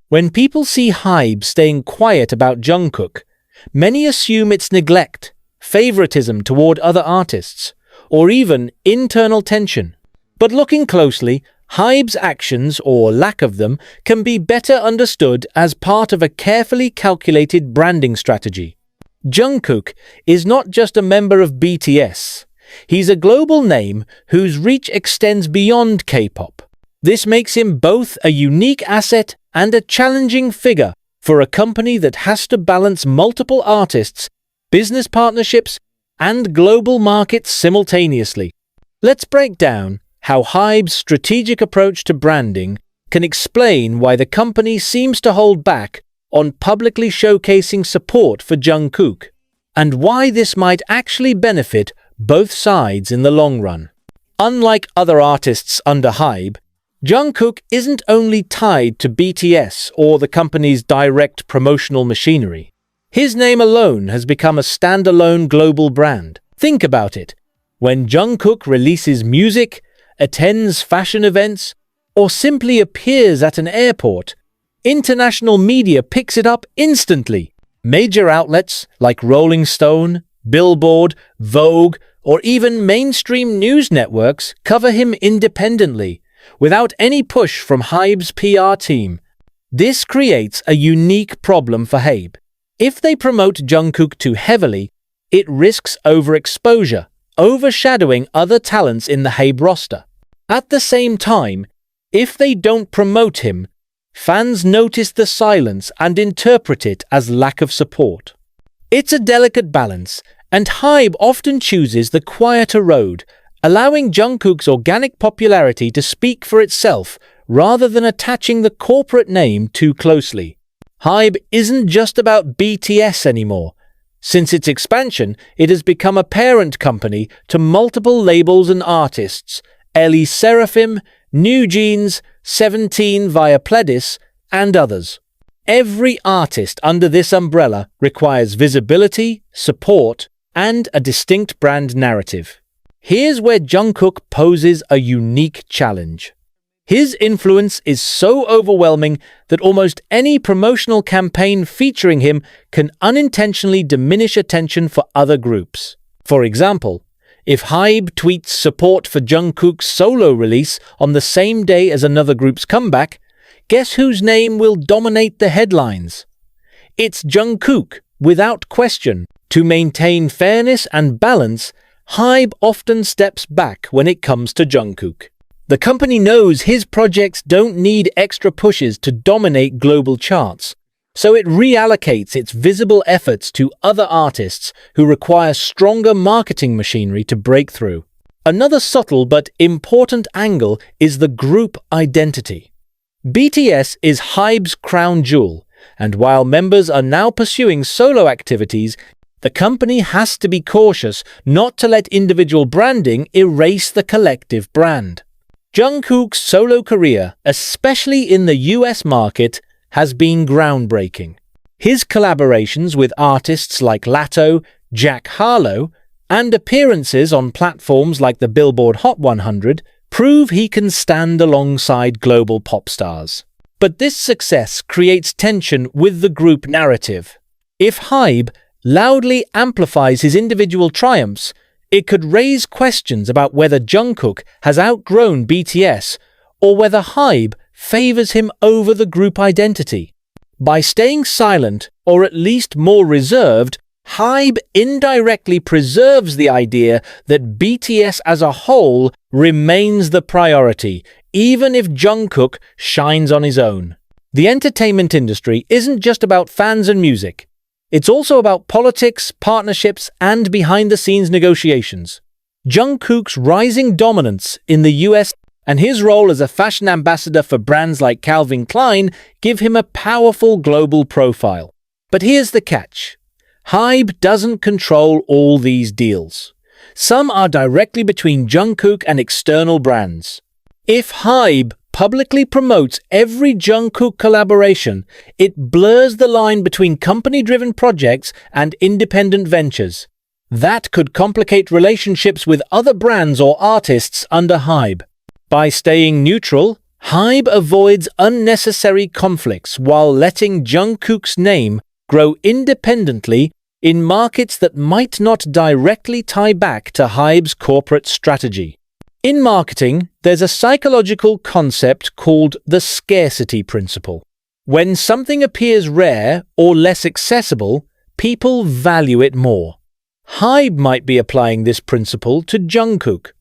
When people see HYBE staying quiet about Jungkook, many assume it's neglect, favoritism toward other artists, or even internal tension. But looking closely, HYBE's actions, or lack of them, can be better understood as part of a carefully calculated branding strategy. Jungkook is not just a member of BTS. He's a global name whose reach extends beyond K-pop. This makes him both a unique asset and a challenging figure for a company that has to balance multiple artists, business partnerships, and global markets simultaneously. Let's break down how HYBE's strategic approach to branding can explain why the company seems to hold back on publicly showcasing support for Jungkook, and why this might actually benefit both sides in the long run. Unlike other artists under HYBE, Jungkook isn't only tied to BTS or the company's direct promotional machinery. His name alone has become a standalone global brand. Think about it. When Jungkook releases music, attends fashion events, or simply appears at an airport, international media picks it up instantly. Major outlets like Rolling Stone, Billboard, Vogue, or even mainstream news networks cover him independently, without any push from HYBE's PR team. This creates a unique problem for HYBE. If they promote Jungkook too heavily, it risks overexposure, overshadowing other talents in the HYBE roster. At the same time, if they don't promote him, fans notice the silence and interpret it as lack of support. It's a delicate balance, and HYBE often chooses the quieter road, allowing Jungkook's organic popularity to speak for itself rather than attaching the corporate name too closely. HYBE isn't just about BTS anymore. Since its expansion, it has become a parent company to multiple labels and artists: LE Seraphim, New Jeans, 17 via Pledis, and others. Every artist under this umbrella requires visibility, support, and a distinct brand narrative. Here's where Jungkook poses a unique challenge. His influence is so overwhelming that almost any promotional campaign featuring him can unintentionally diminish attention for other groups. For example, if HYBE tweets support for Jungkook's solo release on the same day as another group's comeback, guess whose name will dominate the headlines? It's Jungkook, without question. To maintain fairness and balance, HYBE often steps back when it comes to Jungkook. The company knows his projects don't need extra pushes to dominate global charts, so it reallocates its visible efforts to other artists who require stronger marketing machinery to break through. Another subtle but important angle is the group identity. BTS is HYBE's crown jewel, and while members are now pursuing solo activities, the company has to be cautious not to let individual branding erase the collective brand. Jungkook's solo career, especially in the US market, has been groundbreaking. His collaborations with artists like Latto, Jack Harlow, and appearances on platforms like the Billboard Hot 100 prove he can stand alongside global pop stars. But this success creates tension with the group narrative. If HYBE loudly amplifies his individual triumphs, it could raise questions about whether Jungkook has outgrown BTS or whether HYBE favors him over the group identity. By staying silent, or at least more reserved, HYBE indirectly preserves the idea that BTS as a whole remains the priority, even if Jungkook shines on his own. The entertainment industry isn't just about fans and music. It's also about politics, partnerships, and behind-the-scenes negotiations. Jungkook's rising dominance in the US and his role as a fashion ambassador for brands like Calvin Klein give him a powerful global profile. But here's the catch. HYBE doesn't control all these deals. Some are directly between Jungkook and external brands. If HYBE publicly promotes every Jungkook collaboration, it blurs the line between company-driven projects and independent ventures. That could complicate relationships with other brands or artists under HYBE. By staying neutral, HYBE avoids unnecessary conflicts while letting Jungkook's name grow independently in markets that might not directly tie back to HYBE's corporate strategy. In marketing, there's a psychological concept called the scarcity principle. When something appears rare or less accessible, people value it more. HYBE might be applying this principle to Jungkook.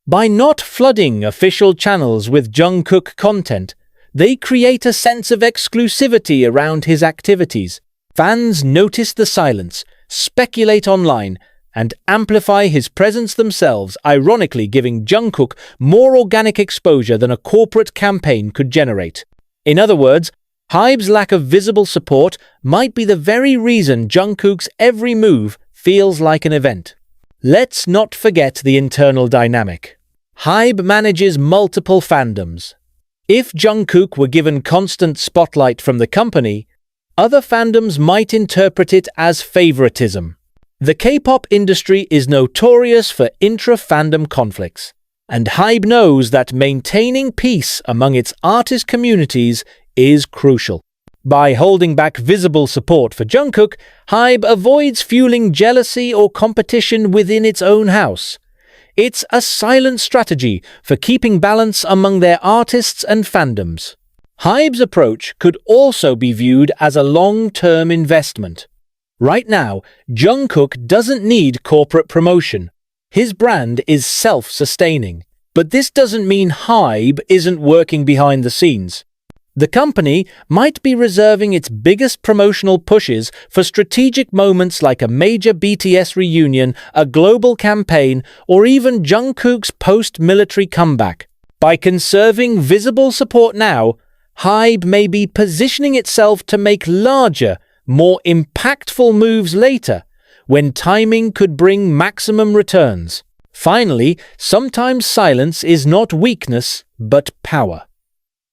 By not flooding official channels with Jungkook content, they create a sense of exclusivity around his activities. Fans notice the silence, speculate online, and amplify his presence themselves, ironically giving Jungkook more organic exposure than a corporate campaign could generate. In other words, HYBE's lack of visible support might be the very reason Jungkook's every move feels like an event. Let's not forget the internal dynamic. HYBE manages multiple fandoms. If Jungkook were given constant spotlight from the company, other fandoms might interpret it as favoritism. The K-pop industry is notorious for intra-fandom conflicts, and HYBE knows that maintaining peace among its artist communities is crucial. By holding back visible support for Jungkook, HYBE avoids fueling jealousy or competition within its own house. It's a silent strategy for keeping balance among their artists and fandoms. HYBE's approach could also be viewed as a long-term investment. Right now, Jungkook doesn't need corporate promotion. His brand is self-sustaining. But this doesn't mean HYBE isn't working behind the scenes. The company might be reserving its biggest promotional pushes for strategic moments like a major BTS reunion, a global campaign, or even Jungkook's post-military comeback. By conserving visible support now, HYBE may be positioning itself to make larger, more impactful moves later, when timing could bring maximum returns. Finally, sometimes silence is not weakness, but power.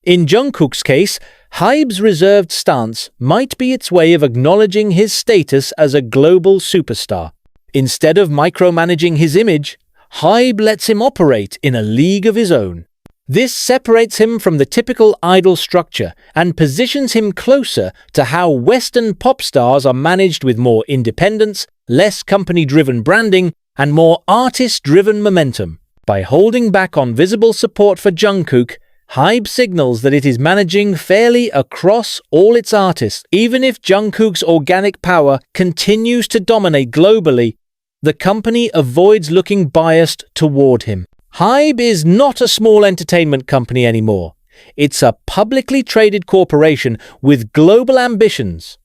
In Jungkook's case, HYBE's reserved stance might be its way of acknowledging his status as a global superstar. Instead of micromanaging his image, HYBE lets him operate in a league of his own. This separates him from the typical idol structure and positions him closer to how Western pop stars are managed, with more independence, less company-driven branding, and more artist-driven momentum. By holding back on visible support for Jungkook, HYBE signals that it is managing fairly across all its artists. Even if Jungkook's organic power continues to dominate globally, the company avoids looking biased toward him. HYBE is not a small entertainment company anymore. It's a publicly traded corporation with global ambitions.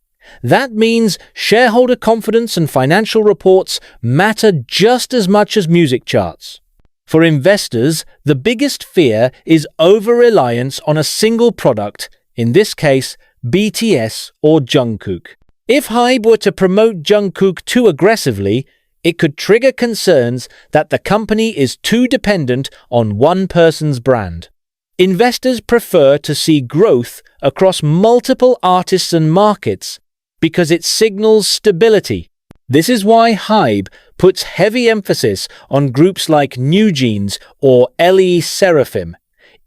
That means shareholder confidence and financial reports matter just as much as music charts. For investors, the biggest fear is over-reliance on a single product, in this case, BTS or Jungkook. If HYBE were to promote Jungkook too aggressively, it could trigger concerns that the company is too dependent on one person's brand. Investors prefer to see growth across multiple artists and markets because it signals stability. This is why HYBE puts heavy emphasis on groups like NewJeans or LE Seraphim,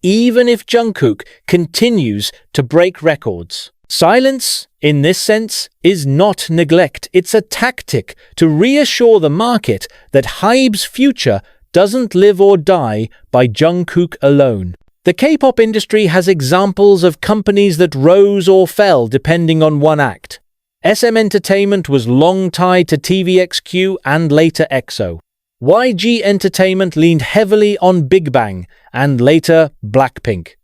even if Jungkook continues to break records. Silence, in this sense, is not neglect. It's a tactic to reassure the market that HYBE's future doesn't live or die by Jungkook alone. The K-pop industry has examples of companies that rose or fell depending on one act. SM Entertainment was long tied to TVXQ and later EXO. YG Entertainment leaned heavily on Big Bang and later Blackpink.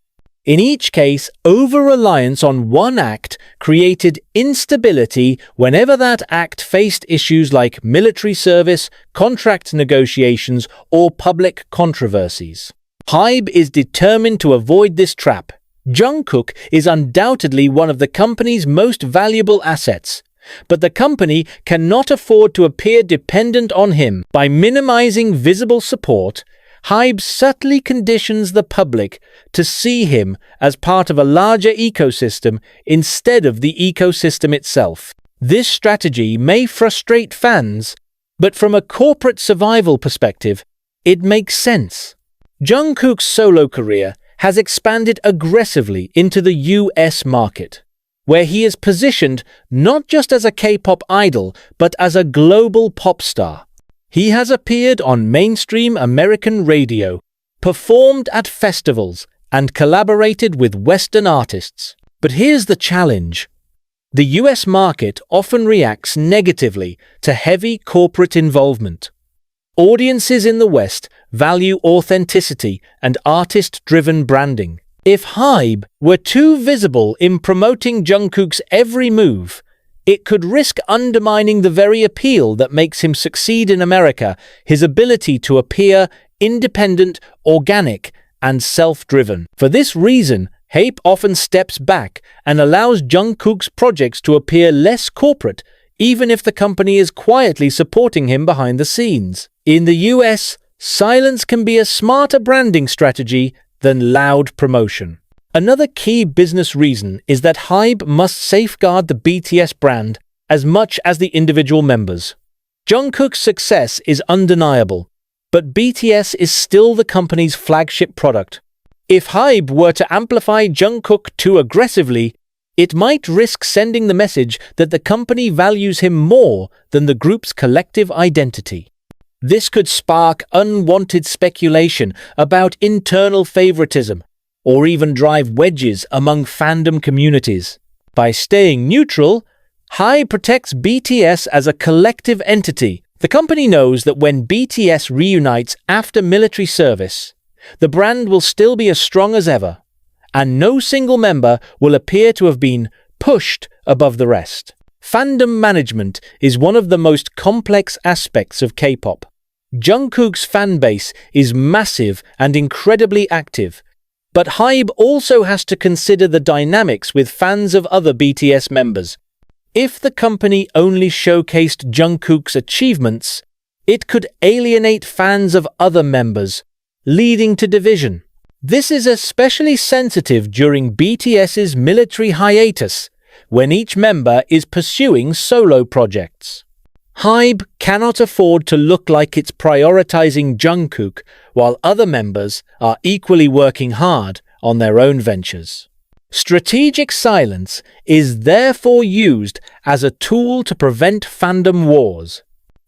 In each case, over-reliance on one act created instability whenever that act faced issues like military service, contract negotiations, or public controversies. HYBE is determined to avoid this trap. Jungkook is undoubtedly one of the company's most valuable assets, but the company cannot afford to appear dependent on him. By minimizing visible support, HYBE subtly conditions the public to see him as part of a larger ecosystem instead of the ecosystem itself. This strategy may frustrate fans, but from a corporate survival perspective, it makes sense. Jungkook's solo career has expanded aggressively into the US market, where he is positioned not just as a K-pop idol, but as a global pop star. He has appeared on mainstream American radio, performed at festivals, and collaborated with Western artists. But here's the challenge. The US market often reacts negatively to heavy corporate involvement. Audiences in the West value authenticity and artist-driven branding. If HYBE were too visible in promoting Jungkook's every move, it could risk undermining the very appeal that makes him succeed in America, his ability to appear independent, organic, and self-driven. For this reason, HYBE often steps back and allows Jungkook's projects to appear less corporate, even if the company is quietly supporting him behind the scenes. In the US, silence can be a smarter branding strategy than loud promotion. Another key business reason is that HYBE must safeguard the BTS brand as much as the individual members. Jungkook's success is undeniable, but BTS is still the company's flagship product. If HYBE were to amplify Jungkook too aggressively, it might risk sending the message that the company values him more than the group's collective identity. This could spark unwanted speculation about internal favoritism, or even drive wedges among fandom communities. By staying neutral, HYBE protects BTS as a collective entity. The company knows that when BTS reunites after military service, the brand will still be as strong as ever, and no single member will appear to have been pushed above the rest. Fandom management is one of the most complex aspects of K-pop. Jungkook's fanbase is massive and incredibly active, but HYBE also has to consider the dynamics with fans of other BTS members. If the company only showcased Jungkook's achievements, it could alienate fans of other members, leading to division. This is especially sensitive during BTS's military hiatus, when each member is pursuing solo projects. HYBE cannot afford to look like it's prioritizing Jungkook while other members are equally working hard on their own ventures. Strategic silence is therefore used as a tool to prevent fandom wars.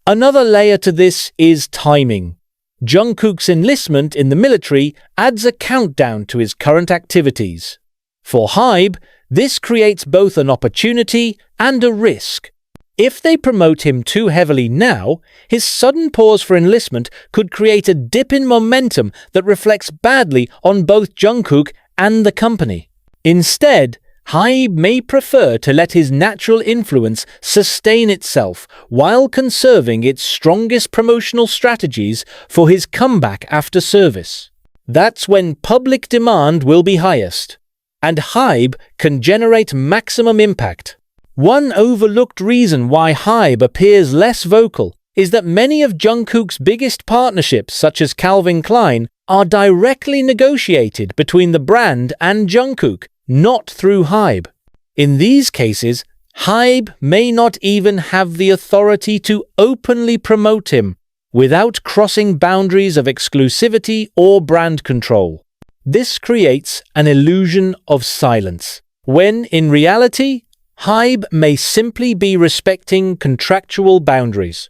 Another layer to this is timing. Jungkook's enlistment in the military adds a countdown to his current activities. For HYBE, this creates both an opportunity and a risk. If they promote him too heavily now, his sudden pause for enlistment could create a dip in momentum that reflects badly on both Jungkook and the company. Instead, HYBE may prefer to let his natural influence sustain itself while conserving its strongest promotional strategies for his comeback after service. That's when public demand will be highest, and HYBE can generate maximum impact. One overlooked reason why HYBE appears less vocal is that many of Jungkook's biggest partnerships, such as Calvin Klein, are directly negotiated between the brand and Jungkook, not through HYBE. In these cases, HYBE may not even have the authority to openly promote him without crossing boundaries of exclusivity or brand control. This creates an illusion of silence, when in reality, HYBE may simply be respecting contractual boundaries.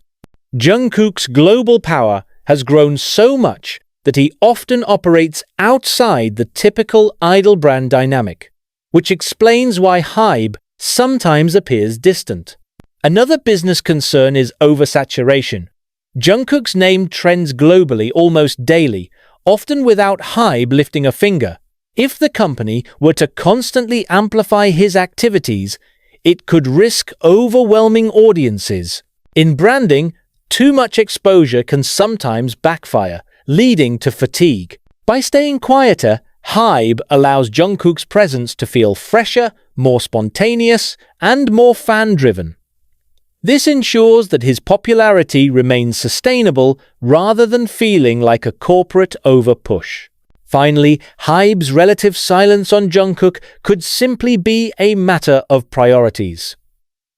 Jungkook's global power has grown so much that he often operates outside the typical idol brand dynamic, which explains why HYBE sometimes appears distant. Another business concern is oversaturation. Jungkook's name trends globally almost daily, often without HYBE lifting a finger. If the company were to constantly amplify his activities, it could risk overwhelming audiences. In branding, too much exposure can sometimes backfire, leading to fatigue. By staying quieter, HYBE allows Jungkook's presence to feel fresher, more spontaneous, and more fan-driven. This ensures that his popularity remains sustainable rather than feeling like a corporate overpush. Finally, HYBE's relative silence on Jungkook could simply be a matter of priorities.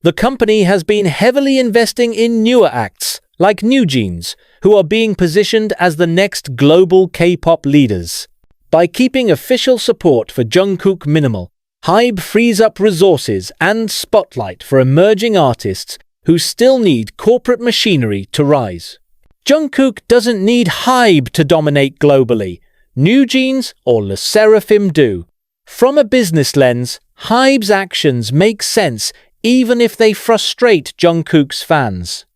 The company has been heavily investing in newer acts, like NewJeans, who are being positioned as the next global K-pop leaders. By keeping official support for Jungkook minimal, HYBE frees up resources and spotlight for emerging artists who still need corporate machinery to rise. Jungkook doesn't need HYBE to dominate globally. New Jeans or Le Sserafim do. From a business lens, HYBE's actions make sense even if they frustrate Jungkook's fans.